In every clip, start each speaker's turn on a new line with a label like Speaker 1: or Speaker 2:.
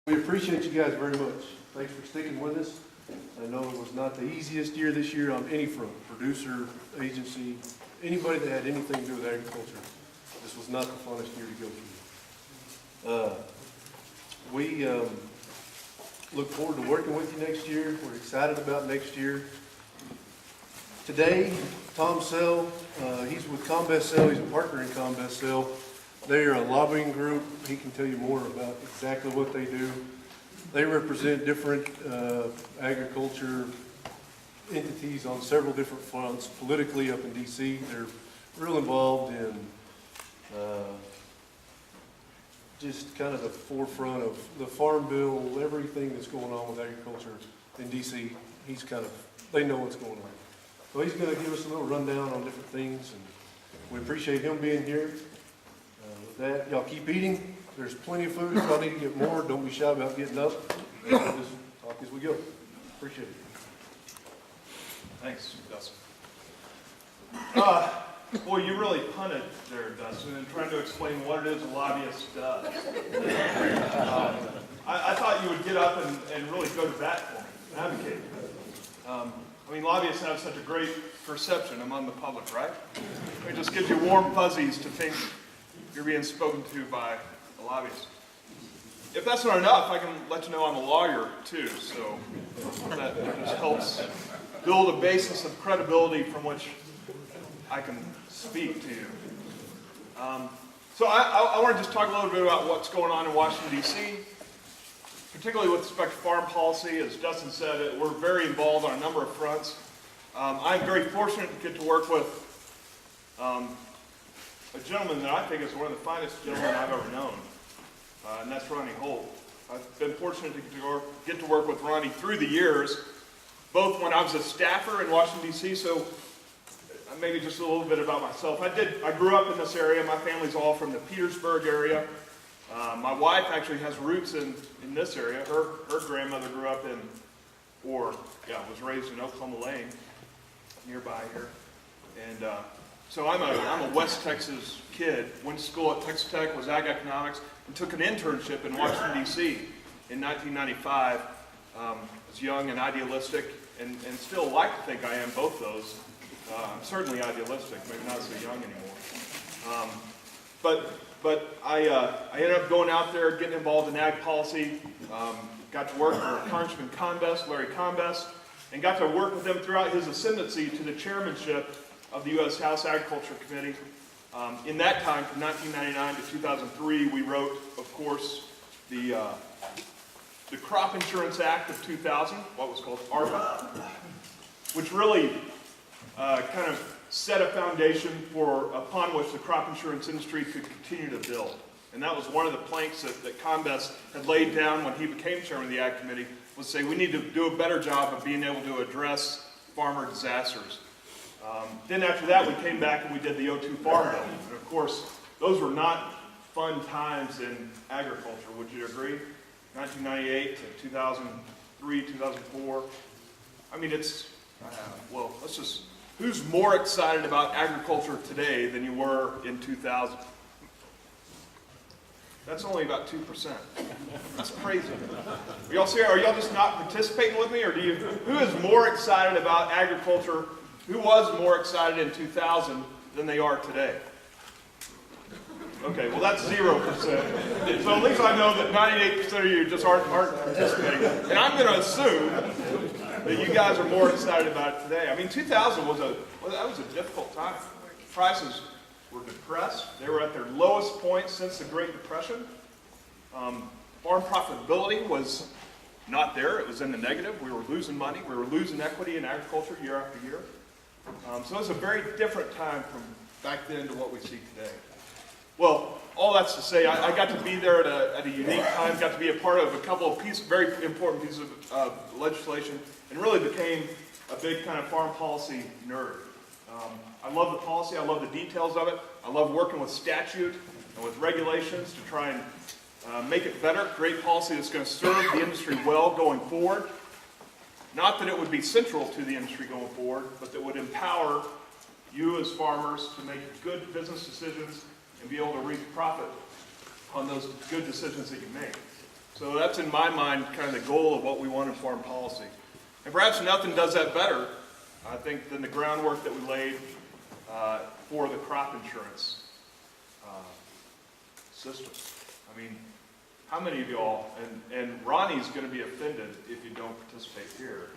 Speaker 1: We appreciate you guys very much. Thanks for sticking with us. I know it was not the easiest year this year on any front, producer, agency, anybody that had anything to do with agriculture. This was not the funnest year to go through. We look forward to working with you next year. We're excited about next year. Today, Tom Sell, he's with Combest Sell. He's a partner in Combest Sell. They are a lobbying group. He can tell you more about exactly what they do. They represent different agriculture entities on several different fronts, politically up in D.C. They're real involved in just kind of the forefront of the farm bill, everything that's going on with agriculture in D.C. They know what's going on. So he's going to give us a little rundown on different things, and we appreciate him being here. With that, y'all keep eating. There's plenty of food. If y'all need to get more, don't be shy about getting up. We'll just talk as we go. Appreciate it.
Speaker 2: Thanks, Dustin. Boy, you really punted there, Dustin, in trying to explain what it is a lobbyist does. I thought you would get up and really go to bat for me, advocate. Lobbyists have such a great perception among the public, right? It just gives you warm fuzzies to think you're being spoken to by a lobbyist. If that's not enough, I can let you know I'm a lawyer too, so that just helps build a basis of credibility from which I can speak to you. So I want to just talk a little bit about what's going on in Washington, D.C., particularly with respect to farm policy. As Dustin said, we're very involved on a number of fronts. I'm very fortunate to get to work with a gentleman that I think is one of the finest gentlemen I've ever known, and that's Ronnie Holt. I've been fortunate to get to work with Ronnie through the years, both when I was a staffer in Washington, D.C., so maybe just a little bit about myself. I grew up in this area. My family's all from the Petersburg area. My wife actually has roots in this area. Her grandmother grew up was raised in Oklahoma Lane, nearby here. And so I'm a West Texas kid. Went to school at Texas Tech, was ag economics, and took an internship in Washington, D.C. in 1995. Was young and idealistic, and still like to think I am both those. I'm certainly idealistic, maybe not so young anymore. But I ended up going out there, getting involved in ag policy, got to work for Congressman Combest, Larry Combest, and got to work with him throughout his ascendancy to the chairmanship of the U.S. House Agriculture Committee. In that time, from 1999 to 2003, we wrote, of course, the Crop Insurance Act of 2000, what was called ARPA, which really kind of set a foundation upon which the crop insurance industry could continue to build. And that was one of the planks that Combest had laid down when he became chairman of the Ag Committee, was say we need to do a better job of being able to address farmer disasters. Then after that, we came back and we did the 02 Farm Bill. And of course, those were not fun times in agriculture, would you agree? 1998 to 2003, 2004. Who's more excited about agriculture today than you were in 2000? That's only about 2%. That's crazy. Are y'all just not participating with me, or who is more excited about agriculture? Who was more excited in 2000 than they are today? Okay, well that's 0%. So at least I know that 98% of you just aren't participating. And I'm going to assume that you guys are more excited about it today. 2000 was a difficult time. Prices were depressed. They were at their lowest point since the Great Depression. Farm profitability was not there. It was in the negative. We were losing money. We were losing equity in agriculture year after year. So it was a very different time from back then to what we see today. Well, all that's to say, I got to be there at a unique time, got to be a part of a couple of very important pieces of legislation, and really became a big kind of farm policy nerd. I love the policy, I love the details of it, I love working with statute and with regulations to try and make it better, create policy that's going to serve the industry well going forward. Not that it would be central to the industry going forward, but that would empower you as farmers to make good business decisions and be able to reap profit on those good decisions that you make. So that's in my mind kind of the goal of what we want in foreign policy. And perhaps nothing does that better, I think, than the groundwork that we laid for the crop insurance system. I mean, how many of y'all, and Ronnie's going to be offended if you don't participate here.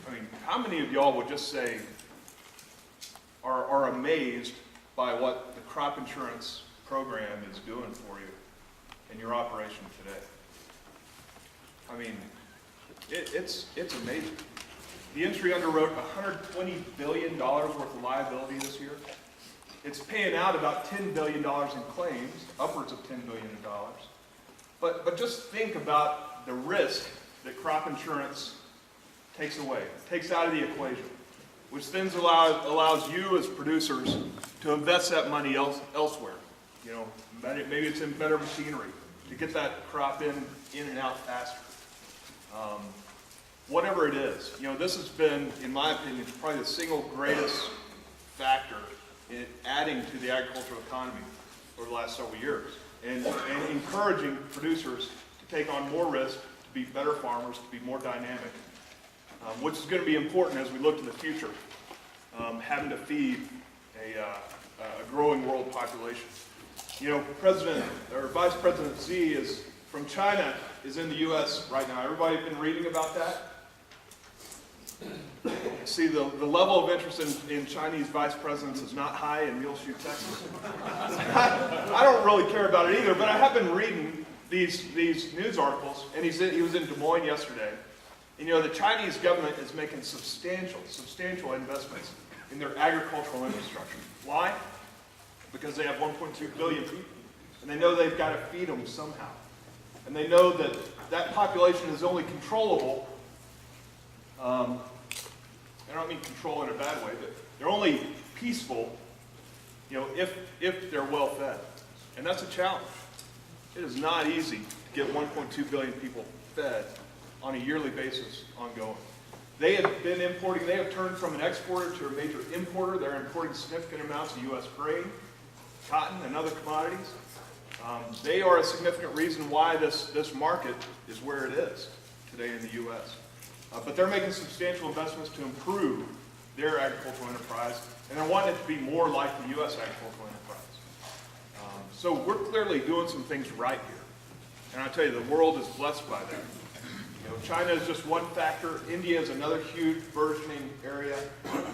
Speaker 2: I mean, how many of y'all would just say, are amazed by what the crop insurance program is doing for you in your operation today? I mean, it's amazing. The industry underwrote $120 billion worth of liability this year. It's paying out about $10 billion in claims, upwards of $10 billion. But just think about the risk that crop insurance takes away, takes out of the equation, which then allows you as producers to invest that money elsewhere. You know, maybe it's in better machinery to get that crop in and out faster. Whatever it is, you know, this has been, in my opinion, probably the single greatest factor in adding to the agricultural economy over the last several years, and encouraging producers to take on more risk, to be better farmers, to be more dynamic, which is going to be important as we look to the future, having to feed a growing world population. You know, Vice President Xi is from China, is in the U.S. right now. Everybody been reading about that? See, the level of interest in Chinese vice presidents is not high in Muleshoe, Texas. I don't really care about it either, but I have been reading these news articles, and he was in Des Moines yesterday. And you know, the Chinese government is making substantial investments in their agricultural infrastructure. Why? Because they have 1.2 billion people, and they know they've got to feed them somehow. And they know that that population is only controllable, I don't mean control in a bad way, but they're only peaceful, you know, if they're well fed. And that's a challenge. It is not easy to get 1.2 billion people fed on a yearly basis ongoing. They have been importing, they have turned from an exporter to a major importer. They're importing significant amounts of U.S. grain, cotton, and other commodities. They are a significant reason why this market is where it is today in the U.S. But they're making substantial investments to improve their agricultural enterprise, and they're wanting it to be more like the U.S. agricultural enterprise. So we're clearly doing some things right here. And I tell you, the world is blessed by that. You know, China is just one factor. India is another huge burgeoning area.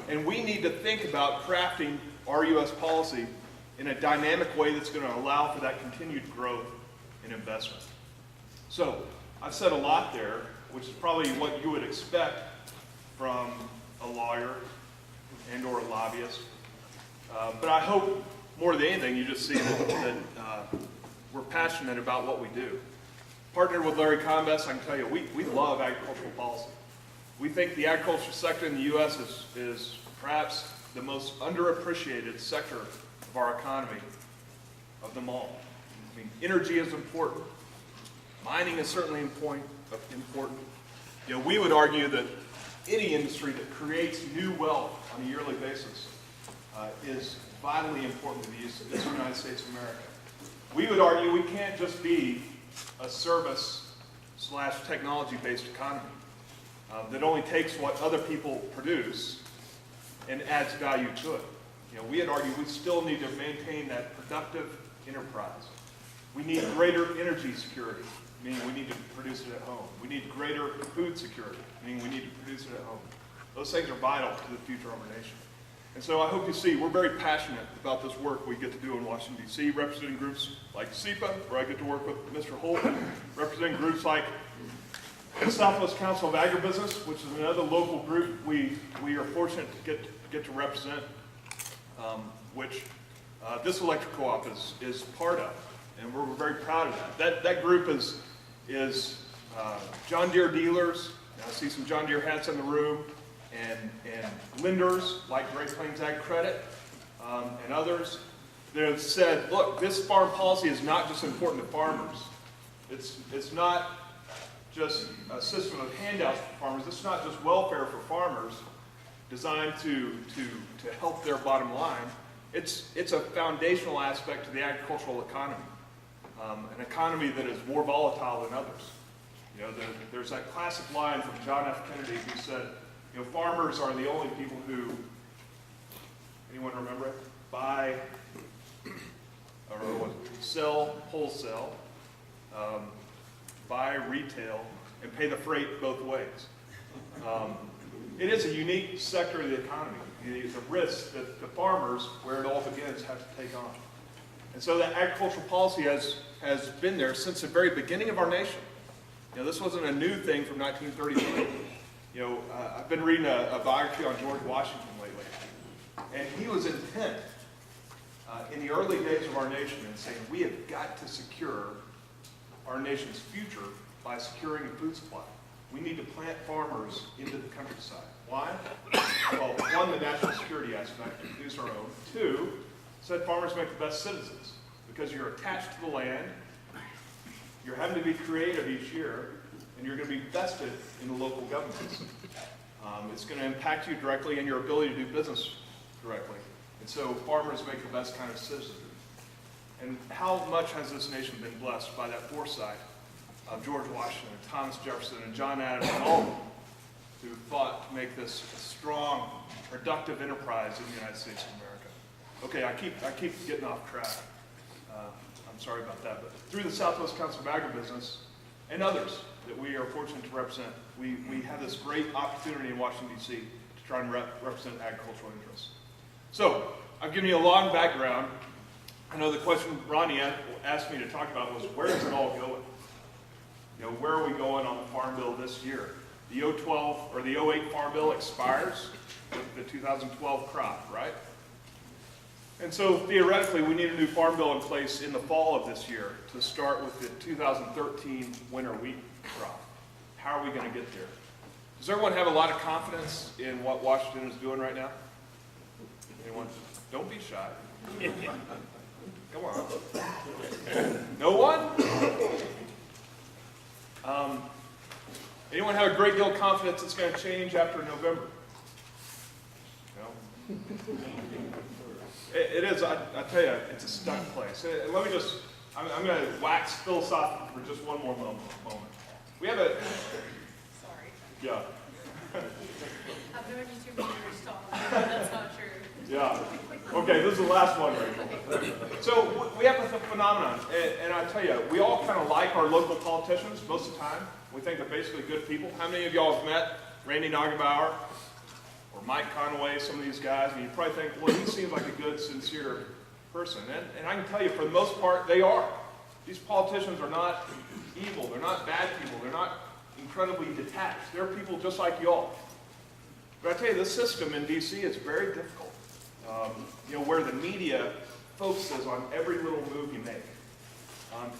Speaker 2: And we need to think about crafting our U.S. policy in a dynamic way that's going to allow for that continued growth and investment. So I've said a lot there, which is probably what you would expect from a lawyer and or a lobbyist. But I hope more than anything you just see that we're passionate about what we do. Partnered with Larry Combest, I can tell you, we love agricultural policy. We think the agriculture sector in the U.S. is perhaps the most underappreciated sector of our economy of them all. I mean, energy is important. Mining is certainly important. You know, we would argue that any industry that creates new wealth on a yearly basis is vitally important to the United States of America. We would argue we can't just be a service/technology-based economy that only takes what other people produce and adds value to it. You know, we'd argue we still need to maintain that productive enterprise. We need greater energy security, meaning we need to produce it at home. We need greater food security, meaning we need to produce it at home. Those things are vital to the future of our nation. And so I hope you see we're very passionate about this work we get to do in Washington, D.C., representing groups like SEPA, where I get to work with Mr. Holt, representing groups like the Southwest Council of Agribusiness, which is another local group we are fortunate to get to represent, which this electric co-op is part of. And we're very proud of that. That group is John Deere dealers. I see some John Deere hats in the room, and lenders like Great Plains Ag Credit and others that have said, look, this farm policy is not just important to farmers. It's not just a system of handouts for farmers. It's not just welfare for farmers designed to help their bottom line. It's a foundational aspect to the agricultural economy. an economy that is more volatile than others. You know, there's that classic line from John F. Kennedy who said, you know, farmers are the only people who, anyone remember it? Buy, or what, sell wholesale, buy retail, and pay the freight both ways. It is a unique sector of the economy. It's a risk that the farmers, where it all begins, have to take on. And so that agricultural policy has been there since the very beginning of our nation. You know, this wasn't a new thing from 1933. You know, I've been reading a biography on George Washington lately, and he was intent in the early days of our nation in saying we have got to secure our nation's future by securing a food supply. We need to plant farmers into the countryside. Why? Well, one, the national security aspect, produce our own. Two, said farmers make the best citizens because you're attached to the land, you're having to be creative each year, and you're going to be vested in the local governments. It's going to impact you directly in your ability to do business directly. And so farmers make the best kind of citizen. And how much has this nation been blessed by that foresight of George Washington, and Thomas Jefferson, and John Adams, and all of them who fought to make this a strong, productive enterprise in the United States of America. Okay, I keep getting off track. I'm sorry about that. But through the Southwest Council of Agribusiness and others that we are fortunate to represent, we have this great opportunity in Washington, D.C. to try and represent agricultural interests. So, I've given you a long background. I know the question Ronnie asked me to talk about was, where is it all going? You know, where are we going on the Farm Bill this year? The 2012 or the 08 Farm Bill expires with the 2012 crop, right? And so theoretically, we need a new Farm Bill in place in the fall of this year to start with the 2013 winter wheat crop. How are we going to get there? Does everyone have a lot of confidence in what Washington is doing right now? Anyone? Don't be shy. Come on. No one? Anyone have a great deal of confidence it's going to change after November? No? It is, I tell you, it's a stuck place. Let me just, I'm going to wax philosophical for just one more moment. We have a...
Speaker 3: Sorry.
Speaker 2: Yeah.
Speaker 3: I've known you 2 years tall. That's not true.
Speaker 2: Yeah. Okay, this is the last one, Rachel. So we have a phenomenon, and I tell you, we all kind of like our local politicians most of the time. We think they're basically good people. How many of y'all have met Randy Nagelbauer or Mike Conaway, some of these guys, and you probably think, well, he seems like a good, sincere person. And I can tell you, for the most part, they are. These politicians are not evil. They're not bad people. They're not incredibly detached. They're people just like y'all. But I tell you, this system in D.C. is very difficult. You know, where the media focuses on every little move you make.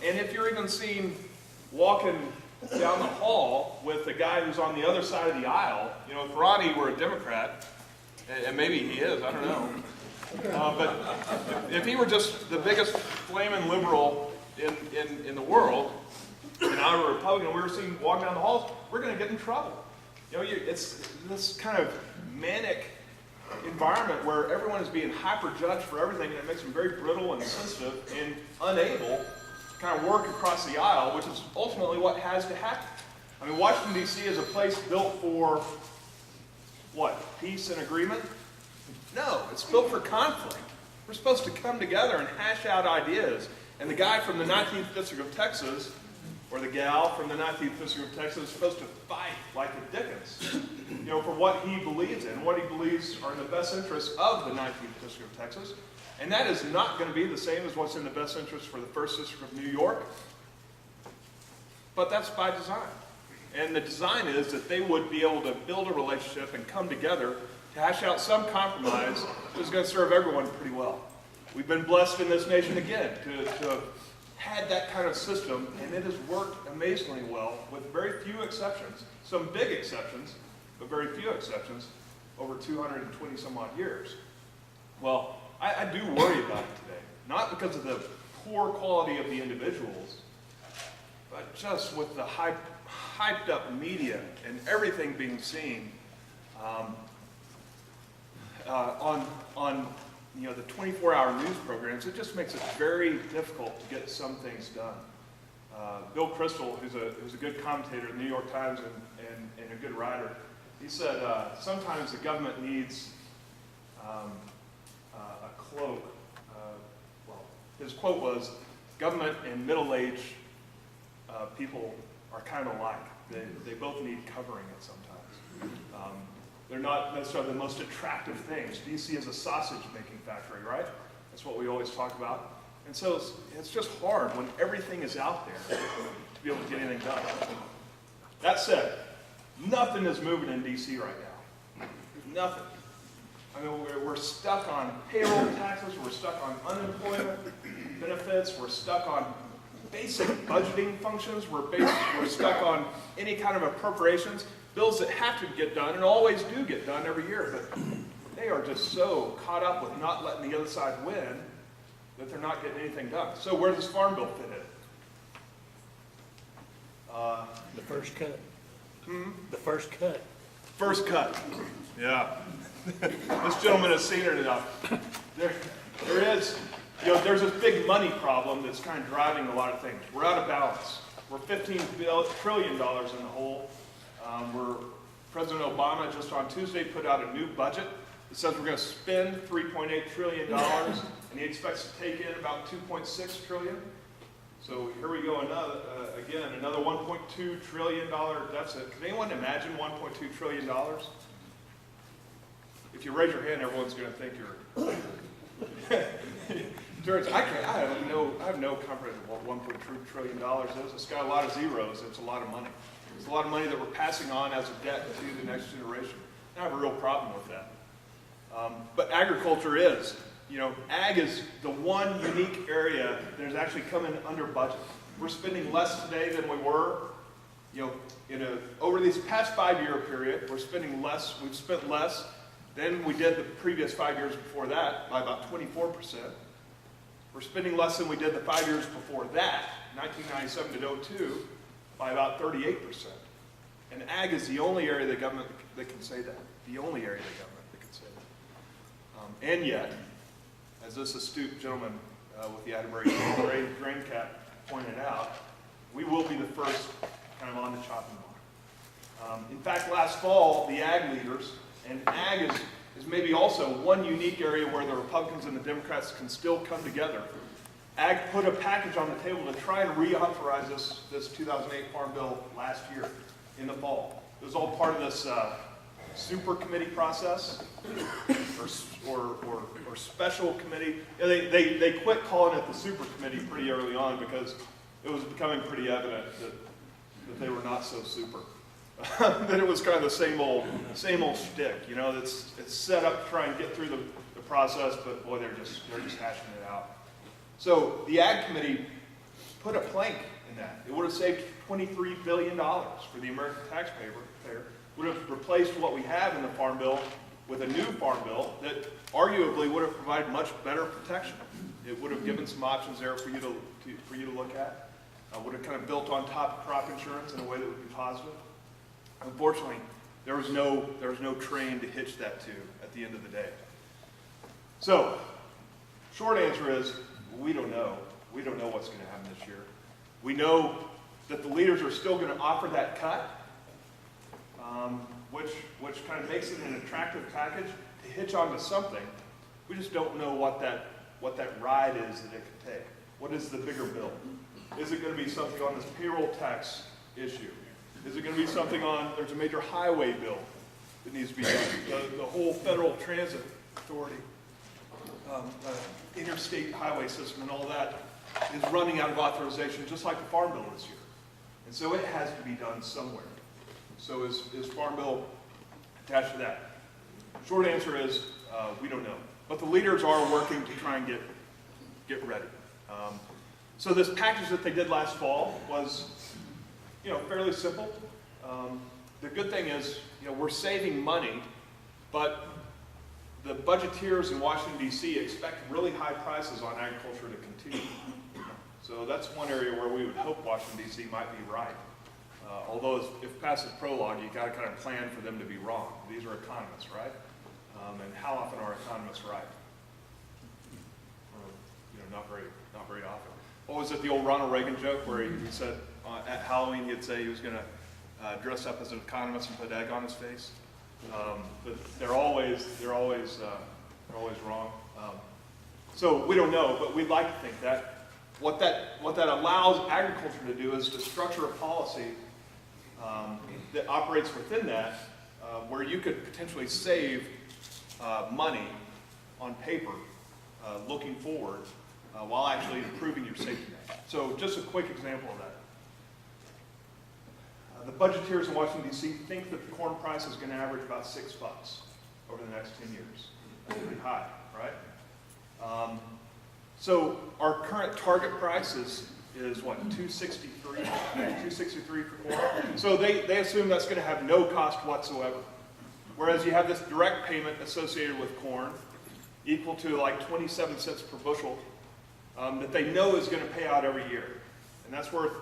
Speaker 2: And if you're even seen walking down the hall with the guy who's on the other side of the aisle, you know, if Ronnie were a Democrat, and maybe he is, I don't know, but if he were just the biggest flaming liberal in the world, and I were a Republican, and we were seen walking down the halls, we're going to get in trouble. You know, it's this kind of manic environment where everyone is being hyper-judged for everything, and it makes them very brittle and sensitive and unable to kind of work across the aisle, which is ultimately what has to happen. I mean, Washington, D.C. is a place built for, what, peace and agreement? No, it's built for conflict. We're supposed to come together and hash out ideas. And the guy from the 19th District of Texas, or the gal from the 19th District of Texas, is supposed to fight like the Dickens, you know, for what he believes in, what he believes are in the best interests of the 19th District of Texas. And that is not going to be the same as what's in the best interest for the 1st District of New York. But that's by design. And the design is that they would be able to build a relationship and come together to hash out some compromise that's going to serve everyone pretty well. We've been blessed in this nation again to have had that kind of system, and it has worked amazingly well with very few exceptions, some big exceptions, but very few exceptions over 220 some odd years. Well, I do worry about it today, not because of the poor quality of the individuals, but just with the hyped up media and everything being seen on the 24-hour news programs, it just makes it very difficult to get some things done. Bill Crystal, who's a good commentator in the New York Times and a good writer, he said sometimes the government needs a cloak. Well, his quote was, "Government and middle-aged people are kind of alike. They both need covering at some times. They're not necessarily the most attractive things. DC is a sausage-making factory, right? That's what we always talk about. And so it's just hard when everything is out there to be able to get anything done. That said, nothing is moving in DC right now. Nothing. I mean, we're stuck on payroll taxes, we're stuck on unemployment benefits, we're stuck on basic budgeting functions, we're stuck on any kind of appropriations, bills that have to get done and always do get done every year, but they are just so caught up with not letting the other side win that they're not getting anything done. So where does Farm Bill fit in?
Speaker 4: The first cut. The first cut.
Speaker 2: First cut. Yeah. This gentleman has seen it enough. There is, there's this big money problem that's kind of driving a lot of things. We're out of balance. We're $15 trillion in the hole. President Obama just on Tuesday put out a new budget that says we're going to spend $3.8 trillion, and he expects to take in about $2.6 trillion. So here we go, another $1.2 trillion deficit. Can anyone imagine $1.2 trillion? If you raise your hand, everyone's going to think you're. George, I have no comprehension of what $1.2 trillion is. It's got a lot of zeros. It's a lot of money. It's a lot of money that we're passing on as a debt to the next generation. I have a real problem with that. But agriculture is. Ag is the one unique area that is actually coming under budget. We're spending less today than we were. Over this past 5-year period, we're spending less. We've spent less than we did the previous 5 years before that by about 24%. We're spending less than we did the 5 years before that, 1997 to 2002, by about 38%. And ag is the only area of the government that can say that. The only area of the government that can say that. And yet, as this astute gentleman with the Atterbury grain cap pointed out, we will be the first kind of on the chopping block. In fact, last fall, the ag leaders, and ag is maybe also one unique area where the Republicans and the Democrats can still come together. Ag put a package on the table to try and reauthorize this 2008 Farm Bill last year in the fall. It was all part of this super committee process or special committee. They quit calling it the super committee pretty early on because it was becoming pretty evident that they were not so super. That it was kind of the same old shtick. It's set up to try and get through the process, but boy, they're just hashing it out. So the Ag Committee put a plank in that. It would have saved $23 billion for the American taxpayer. Would have replaced what we have in the Farm Bill with a new Farm Bill that arguably would have provided much better protection. It would have given some options there for you to look at. Would have kind of built on top of crop insurance in a way that would be positive. Unfortunately, there was no train to hitch that to at the end of the day. So, short answer is, we don't know. We don't know what's going to happen this year. We know that the leaders are still going to offer that cut, which kind of makes it an attractive package to hitch onto something. We just don't know what that ride is that it could take. What is the bigger bill? Is it going to be something on this payroll tax issue? Is it going to be something on, there's a major highway bill that needs to be done, the whole Federal Transit Authority, interstate highway system and all that is running out of authorization just like the Farm Bill this year. And so it has to be done somewhere. So is Farm Bill attached to that? Short answer is, we don't know. But the leaders are working to try and get ready. So this package that they did last fall was fairly simple. The good thing is, we're saving money, but the budgeteers in Washington, D.C. expect really high prices on agriculture to continue. So that's one area where we would hope Washington, D.C. might be right. Although if past is prologue, you got to kind of plan for them to be wrong. These are economists, right? And how often are economists right? not very often. What was it, the old Ronald Reagan joke where he said at Halloween he'd say he was going to dress up as an economist and put egg on his face? But they're always wrong. So we don't know, but we'd like to think that what that allows agriculture to do is to structure a policy that operates within that, where you could potentially save money on paper looking forward while actually improving your safety net. So just a quick example of that. The budgeteers in Washington, D.C. think that the corn price is going to average about $6 over the next 10 years. That's pretty high, right? So our current target price is what, $263? $263 for corn. So they assume that's going to have no cost whatsoever. Whereas you have this direct payment associated with corn equal to like 27 cents per bushel that they know is going to pay out every year. And that's worth,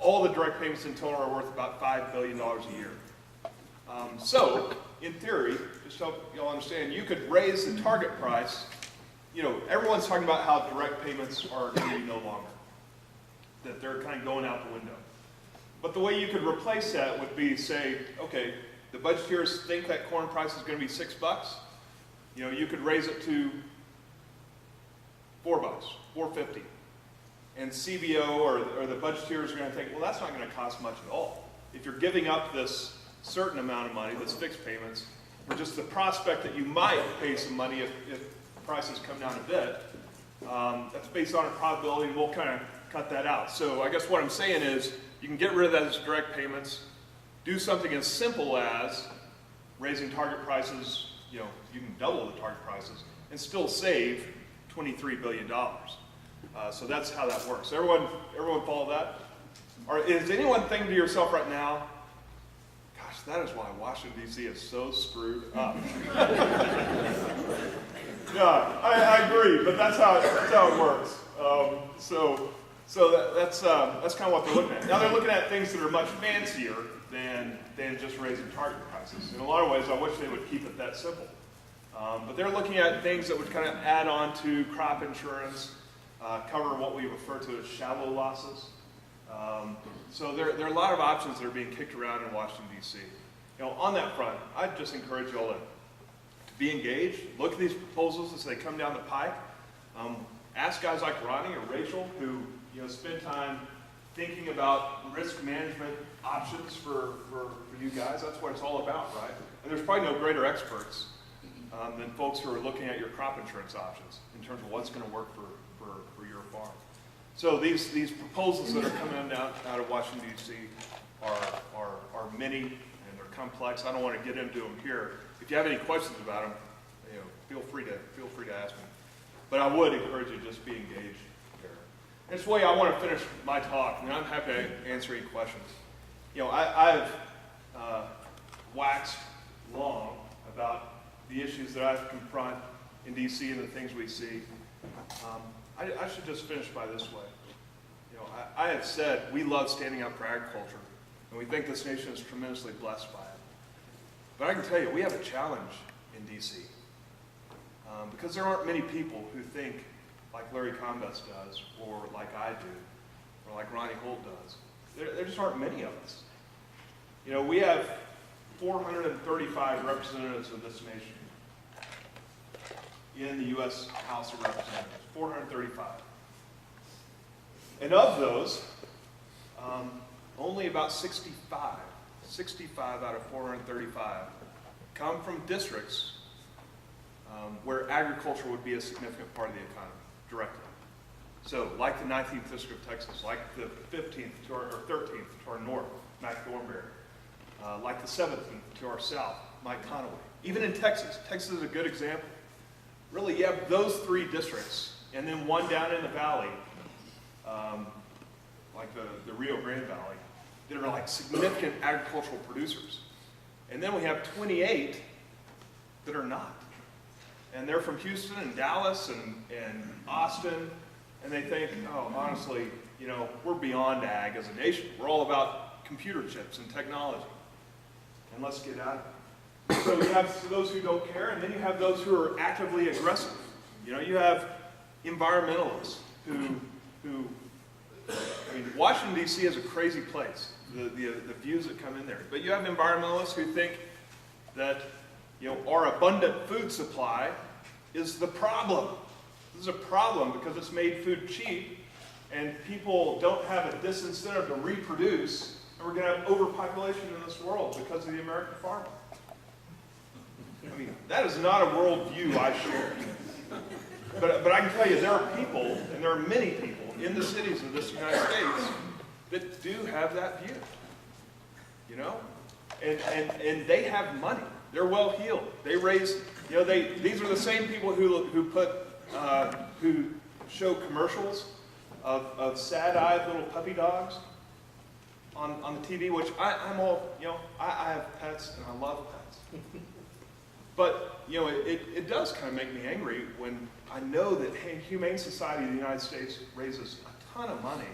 Speaker 2: all the direct payments in total are worth about $5 billion a year. So, in theory, just so y'all understand, you could raise the target price. You know, everyone's talking about how direct payments are going to be no longer, that they're kind of going out the window. But the way you could replace that would be, say, okay, the budgeteers think that corn price is going to be $6. You know, you could raise it to $4, $4.50. And CBO or the budgeteers are going to think, well, that's not going to cost much at all. If you're giving up this certain amount of money, this fixed payments, for just the prospect that you might pay some money if prices come down a bit, that's based on a probability, and we'll kind of cut that out. So I guess what I'm saying is you can get rid of those direct payments, do something as simple as raising target prices, you know, you can double the target prices, and still save $23 billion. So that's how that works. Everyone follow that? Or is anyone thinking to yourself right now, gosh, that is why Washington, D.C. is so screwed up? Yeah, I agree, but that's how it works. So that's kind of what they're looking at. Now they're looking at things that are much fancier than just raising target prices. In a lot of ways, I wish they would keep it that simple. But they're looking at things that would kind of add on to crop insurance, cover what we refer to as shallow losses. So there are a lot of options that are being kicked around in Washington, D.C. You know, on that front, I'd just encourage you all to be engaged, look at these proposals as they come down the pike. Ask guys like Ronnie or Rachel who, you know, spend time thinking about risk management options for you guys. That's what it's all about, right? And there's probably no greater experts than folks who are looking at your crop insurance options in terms of what's going to work for your farm. So these proposals that are coming out of Washington, D.C. are many and they're complex. I don't want to get into them here. If you have any questions about them, you know, feel free to ask me. But I would encourage you to just be engaged here. And it's the way I want to finish my talk. I mean, I'm happy to answer any questions. You know, I've waxed long about the issues that I confront in D.C. and the things we see. I should just finish by this way. You know, I have said we love standing up for agriculture, and we think this nation is tremendously blessed by it. But I can tell you, we have a challenge in D.C. Because there aren't many people who think like Larry Combest does, or like I do, or like Ronnie Holt does. There just aren't many of us. You know, we have 435 representatives of this nation in the U.S. House of Representatives, 435. And of those, only about 65 out of 435 come from districts where agriculture would be a significant part of the economy, directly. So, like the 19th District of Texas, like the 15th or 13th to our north, Mac Thornberry, like the 17th to our south, Mike Conaway. Even in Texas, Texas is a good example. Really, you have those three districts, and then one down in the valley, like the Rio Grande Valley, that are like significant agricultural producers. And then we have 28 that are not. And they're from Houston and Dallas and Austin, and they think, oh, honestly, you know, we're beyond ag as a nation. We're all about computer chips and technology. And let's get at it. So you have those who don't care, and then you have those who are actively aggressive. You know, you have environmentalists who I mean, Washington, D.C. is a crazy place, the views that come in there. But you have environmentalists who think that, our abundant food supply is the problem. This is a problem because it's made food cheap, and people don't have a disincentive to reproduce, and we're going to have overpopulation in this world because of the American farmer. I mean, that is not a worldview I share. But I can tell you, there are people, and there are many people in the cities of this United States that do have that view. And they have money. They're well heeled. They raise, these are the same people who show commercials of sad-eyed little puppy dogs on the TV, which I'm all, I have pets and I love pets. But, it does kind of make me angry when I know that Humane Society of the United States raises a ton of money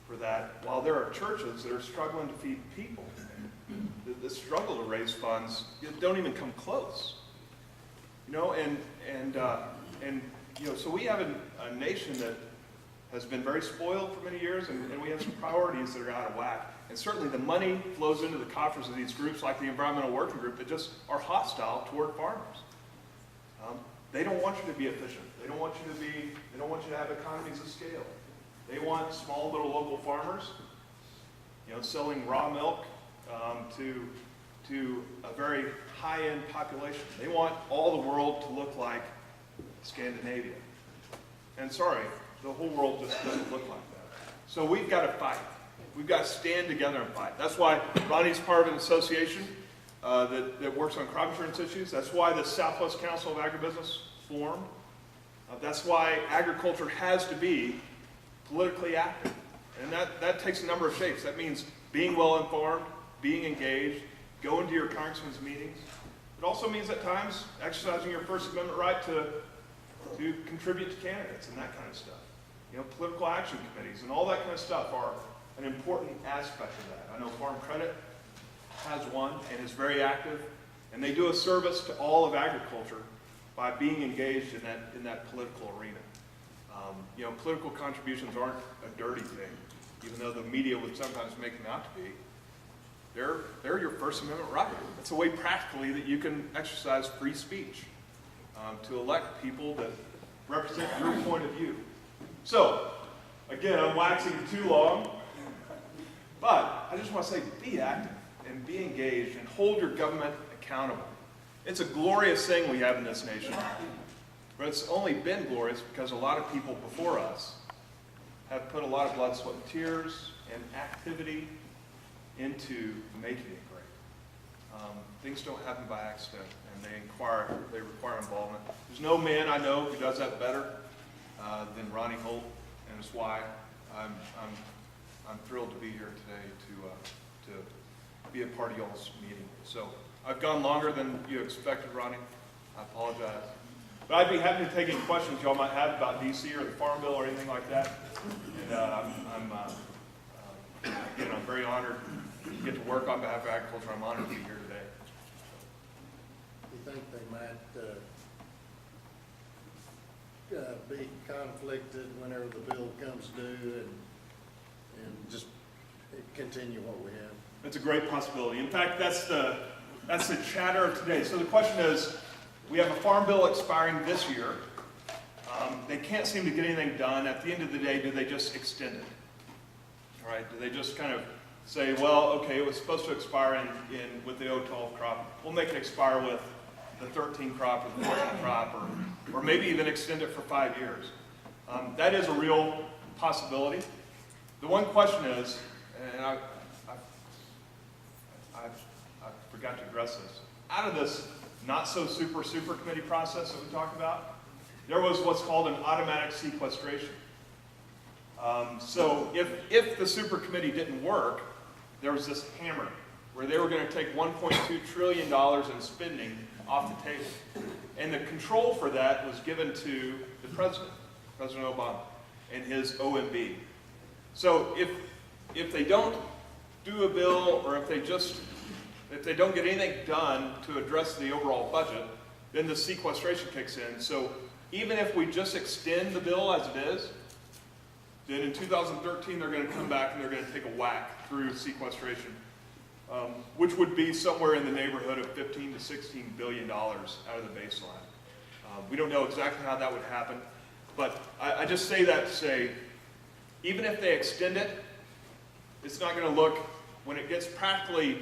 Speaker 2: for that, while there are churches that are struggling to feed people. The struggle to raise funds don't even come close. So we have a nation that has been very spoiled for many years, and we have some priorities that are out of whack. And certainly the money flows into the coffers of these groups like the Environmental Working Group that just are hostile toward farmers. They don't want you to be efficient. They don't want you to have economies of scale. They want small little local farmers, selling raw milk to a very high-end population. They want all the world to look like Scandinavia. And sorry, the whole world just doesn't look like that. So we've got to fight. We've got to stand together and fight. That's why Ronnie's part of an association that works on crop insurance issues. That's why the Southwest Council of Agribusiness formed. That's why agriculture has to be politically active. And that takes a number of shapes. That means being well informed, being engaged, going to your congressman's meetings. It also means at times exercising your First Amendment right to contribute to candidates and that kind of stuff. Political action committees and all that kind of stuff are an important aspect of that. I know Farm Credit has one and is very active, and they do a service to all of agriculture by being engaged in that political arena. Political contributions aren't a dirty thing, even though the media would sometimes make them out to be. They're your First Amendment right. It's a way practically that you can exercise free speech to elect people that represent your point of view. So, again, I'm waxing too long, but I just want to say be active and be engaged and hold your government accountable. It's a glorious thing we have in this nation, but it's only been glorious because a lot of people before us have put a lot of blood, sweat, and tears and activity into making it great. Things don't happen by accident, and they require involvement. There's no man I know who does that better than Ronnie Holt, and it's why I'm thrilled to be here today to be a part of y'all's meeting. So I've gone longer than you expected, Ronnie. I apologize. But I'd be happy to take any questions y'all might have about DC or the Farm Bill or anything like that. And I'm very honored to get to work on behalf of agriculture. I'm honored to be here today.
Speaker 5: You think they might be conflicted whenever the bill comes due and just continue what we have?
Speaker 2: It's a great possibility. In fact, that's the chatter of today. So the question is, we have a farm bill expiring this year. They can't seem to get anything done. At the end of the day, do they just extend it? All right? Do they just kind of say, well, okay, it was supposed to expire with the 012 crop. We'll make it expire with the 13 crop or the 14 crop, or maybe even extend it for 5 years. That is a real possibility. The one question is, and I forgot to address this, out of this not so super committee process that we talked about, there was what's called an automatic sequestration. So if the super committee didn't work, there was this hammer where they were going to take $1.2 trillion in spending off the table. And the control for that was given to the President Obama, and his OMB. So if they don't do a bill, or if they don't get anything done to address the overall budget, then the sequestration kicks in. So even if we just extend the bill as it is, then in 2013 they're going to come back and they're going to take a whack through sequestration, which would be somewhere in the neighborhood of $15 to $16 billion out of the baseline. We don't know exactly how that would happen, but I just say that to say, even if they extend it, it's not going to look, when it gets practically,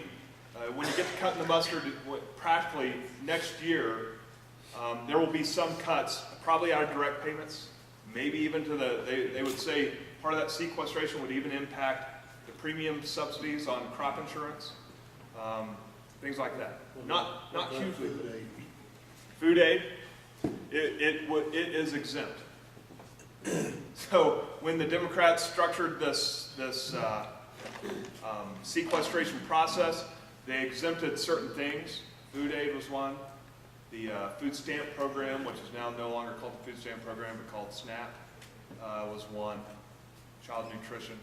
Speaker 2: when you get to cutting the mustard, practically next year, there will be some cuts, probably out of direct payments, maybe even to they would say part of that sequestration would even impact the premium subsidies on crop insurance, things like that. Not hugely. Food aid, it is exempt. So when the Democrats structured this sequestration process, they exempted certain things. Food aid was one. The food stamp program, which is now no longer called the food stamp program, but called SNAP, was one. Child nutrition.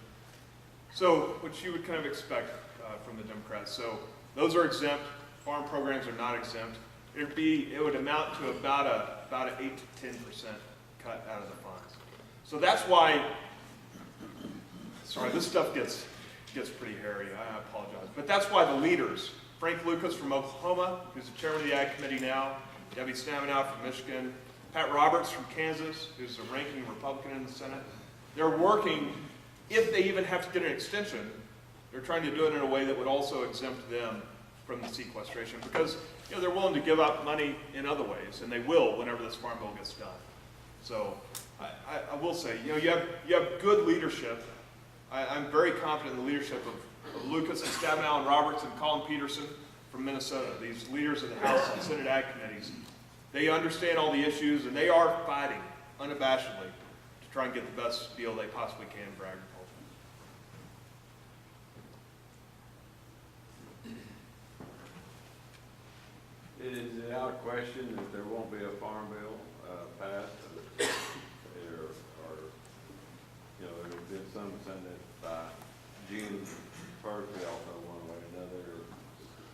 Speaker 2: So, which you would kind of expect from the Democrats. So those are exempt. Farm programs are not exempt. It would amount to about an 8 to 10% cut out of the funds. So that's why. Sorry, this stuff gets pretty hairy. I apologize, but that's why the leaders. Frank Lucas from Oklahoma, who's the chairman of the Ag Committee now, Debbie Stamenow from Michigan, Pat Roberts from Kansas, who's the ranking Republican in the Senate. They're working, if they even have to get an extension, they're trying to do it in a way that would also exempt them from the sequestration because they're willing to give up money in other ways, and they will whenever this farm bill gets done. So I will say, you have good leadership. I'm very confident in the leadership of Lucas and Stabenow and Roberts and Colin Peterson from Minnesota, these leaders of the House and Senate Ag Committees. They understand all the issues, and they are fighting unabashedly to try and get the best deal they possibly can for agriculture.
Speaker 6: Is it out of question that there won't be a farm bill passed? There's been some saying that by June 1st, we all know one way or another,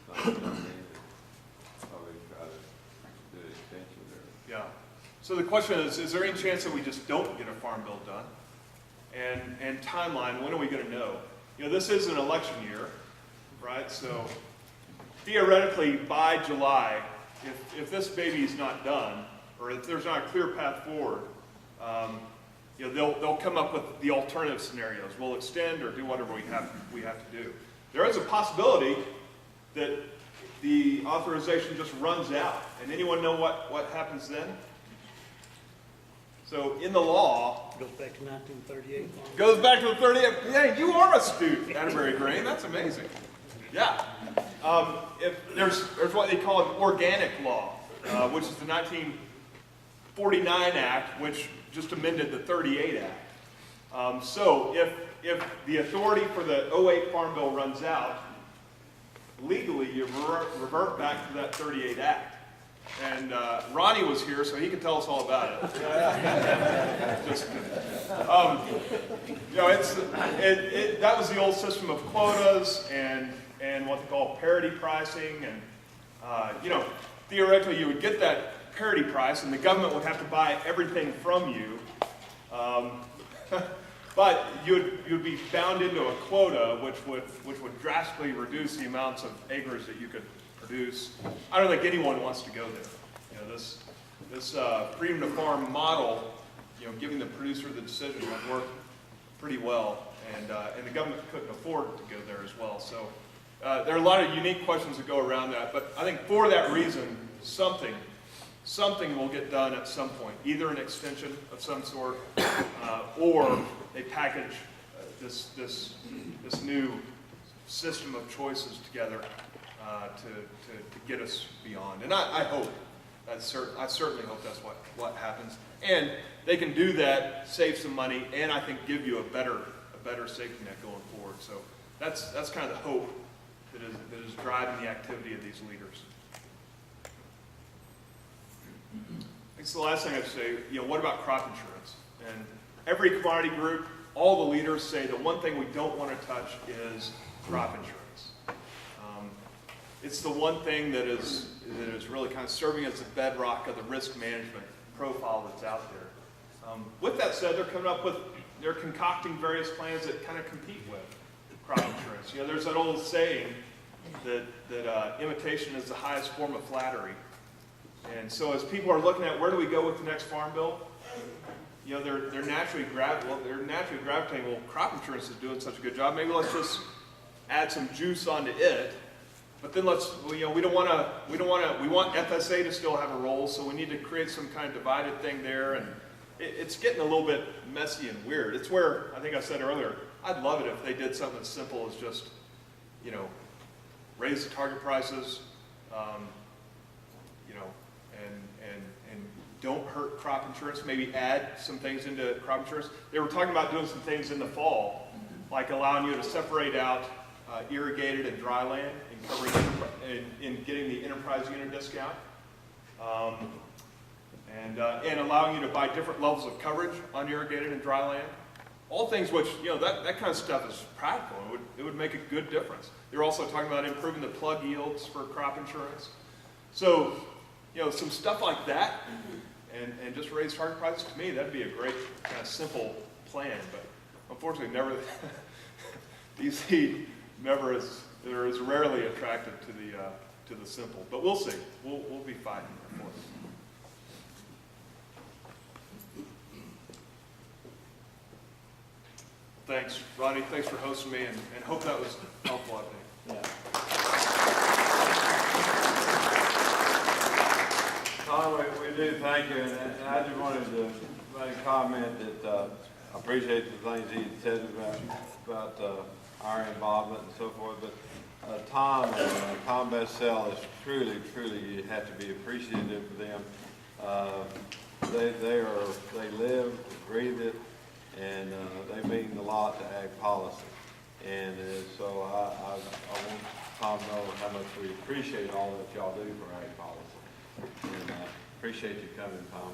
Speaker 6: or something, probably try to do an extension there.
Speaker 2: Yeah. So the question is there any chance that we just don't get a farm bill done? And timeline, when are we going to know? This is an election year, right? So theoretically, by July, if this baby is not done, or if there's not a clear path forward, they'll come up with the alternative scenarios. We'll extend or do whatever we have to do. There is a possibility that the authorization just runs out. And anyone know what happens then? So in the law,
Speaker 4: Goes back to 1938.
Speaker 2: goes back to the 38. Yeah, you are a student, Atterbury Grain. That's amazing. Yeah. If there's what they call an organic law, which is the 1949 Act, which just amended the 38 Act. So if the authority for the 08 Farm Bill runs out, legally you revert back to that 38 Act. And Ronnie was here, so he can tell us all about it. That was the old system of quotas and what they call parity pricing, and theoretically you would get that parity price, and the government would have to buy everything from you, but you'd be bound into a quota, which would drastically reduce the amounts of acres that you could produce. I don't think anyone wants to go there. This freedom to farm model, giving the producer the decision would work pretty well, and the government couldn't afford to go there as well. So there are a lot of unique questions that go around that, but I think for that reason, something will get done at some point, either an extension of some sort, or they package this new system of choices together to get us beyond. And I hope I certainly hope that's what happens. And they can do that, save some money, and I think give you a better safety net going forward. So that's kind of the hope that is driving the activity of these leaders. I guess the last thing I'd say, what about crop insurance? And every commodity group, all the leaders say the one thing we don't want to touch is crop insurance. It's the one thing that is really kind of serving as the bedrock of the risk management profile that's out there. With that said, they're concocting various plans that kind of compete with crop insurance. You know, there's that old saying that imitation is the highest form of flattery. And so as people are looking at where do we go with the next farm bill, you know, they're naturally gravitating, well, crop insurance is doing such a good job, maybe let's just add some juice onto it. But then we want FSA to still have a role, so we need to create some kind of divided thing there, and it's getting a little bit messy and weird. It's where, I think I said earlier, I'd love it if they did something as simple as just, you know, raise the target prices, you know, and don't hurt crop insurance, maybe add some things into crop insurance. They were talking about doing some things in the fall, like allowing you to separate out irrigated and dry land and covering and getting the enterprise unit discount, and allowing you to buy different levels of coverage on irrigated and dry land. All things which, you know, that kind of stuff is practical. It would make a good difference. They're also talking about improving the plug yields for crop insurance. So, you know, some stuff like that, and just raise target prices, to me, that'd be a great kind of simple plan. But unfortunately, DC they're as rarely attracted to the simple. But we'll see. We'll be fighting there for it. Thanks, Ronnie. Thanks for hosting me, and hope that was helpful, I think.
Speaker 6: Yeah. Tom, we do thank you, and I just wanted to make a comment that I appreciate the things he said about our involvement and so forth, but Tom and Combest Sell is truly, you have to be appreciative of them. They live, breathe it, and they mean a lot to ag policy. And so I want Tom to know how much we appreciate all that y'all do for ag policy. And appreciate you coming, Tom.